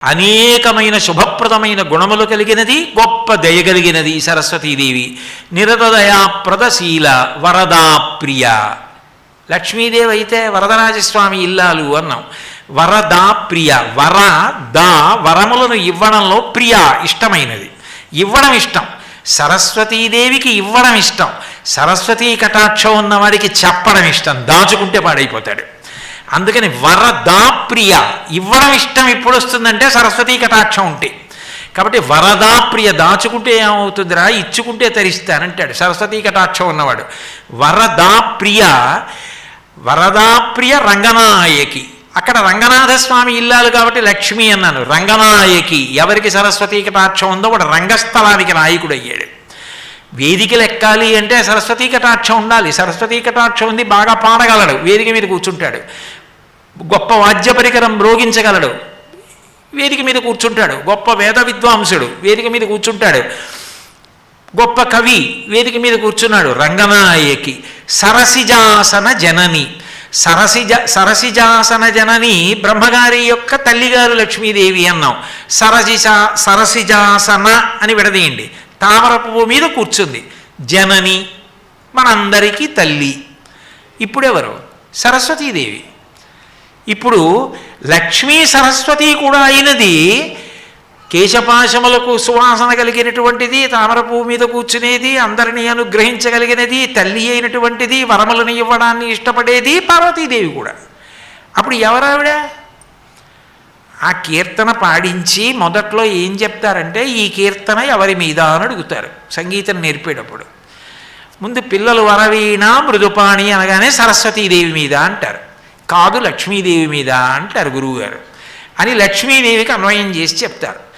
అనేకమైన శుభప్రదమైన గుణములు కలిగినది, గొప్ప దయగలిగినది సరస్వతీదేవి. నిరతదయాప్రదశీల వరదా ప్రియ. లక్ష్మీదేవి అయితే వరదరాజస్వామి ఇల్లాలు అన్నాం. వరదా ప్రియ. వర దా వరములను ఇవ్వడంలో ప్రియ ఇష్టమైనది, ఇవ్వడం ఇష్టం. సరస్వతీదేవికి ఇవ్వడం ఇష్టం. సరస్వతీ కటాక్షం ఉన్నవాడికి చెప్పడం ఇష్టం, దాచుకుంటే పాడైపోతాడు. అందుకని వరదా ప్రియ. ఇవ్వడం ఇష్టం ఎప్పుడు వస్తుందంటే సరస్వతీ కటాక్షం ఉంటే. కాబట్టి వరదా ప్రియ. దాచుకుంటే ఏమవుతుందిరా, ఇచ్చుకుంటే తరిస్తానంటాడు సరస్వతీ కటాక్షం ఉన్నవాడు. వరదా ప్రియ. వరదా ప్రియ రంగనాయకి. అక్కడ రంగనాథస్వామి ఇల్లాలు కాబట్టి లక్ష్మి అన్నాను. రంగనాయకి. ఎవరికి సరస్వతీ కటాక్షం ఉందో వాడు రంగస్థలానికి నాయకుడు అయ్యాడు. వేదికలు ఎక్కాలి అంటే సరస్వతీ కటాక్షం ఉండాలి. సరస్వతీ కటాక్షం ఉంది, బాగా పాడగలడు, వేదిక మీద కూర్చుంటాడు. గొప్ప వాద్య పరికరం మ్రోగించగలడు, వేదిక మీద కూర్చుంటాడు. గొప్ప వేద విద్వాంసుడు, వేదిక మీద కూర్చుంటాడు. గొప్ప కవి, వేదిక మీద కూర్చున్నాడు. రంగనాయకి. సరసిజాసన జనని. సరసిజాసన జనని బ్రహ్మగారి యొక్క తల్లిగారు లక్ష్మీదేవి అన్నాం. సరసిజాసన అని విడదీయండి. తామర పువ్వు మీద కూర్చుంది. జనని, మనందరికీ తల్లి. ఇప్పుడెవరు? సరస్వతీదేవి. ఇప్పుడు లక్ష్మీ సరస్వతి కూడా అయినది. కేశపాశములకు సువాసన కలిగినటువంటిది, తామర పువ్వు మీద కూర్చునేది, అందరినీ అనుగ్రహించగలిగినది, తల్లి అయినటువంటిది, వరములను ఇవ్వడాన్ని ఇష్టపడేది పార్వతీదేవి కూడా. అప్పుడు ఎవరావిడ? ఆ కీర్తన పాడించి మొదట్లో ఏం చెప్తారంటే, ఈ కీర్తన ఎవరి మీద అని అడుగుతారు సంగీతం నేర్పేటప్పుడు. ముందు పిల్లలు వరవీణ మృదుపాణి అనగానే సరస్వతీదేవి మీద అంటారు, కాదు లక్ష్మీదేవి మీద అంటారు గురువుగారు. అని లక్ష్మీదేవికి అన్వయం చేసి చెప్తారు.